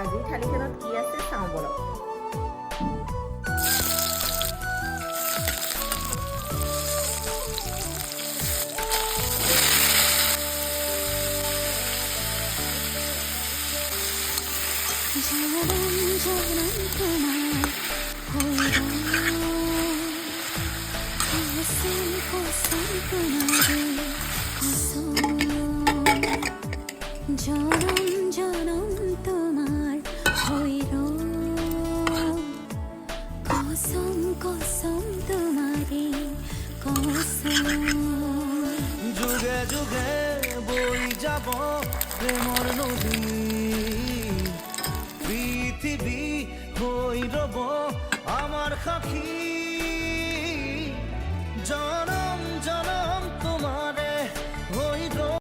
আজিৰ থালিখনত কি আছে চাওঁ বলক। জনম জনম তোমার হইল কসম কসম তোমারে কসম যুগে যুগে বই যাব প্রেমর নদী পৃথিবী হই রব আমার সাক্ষী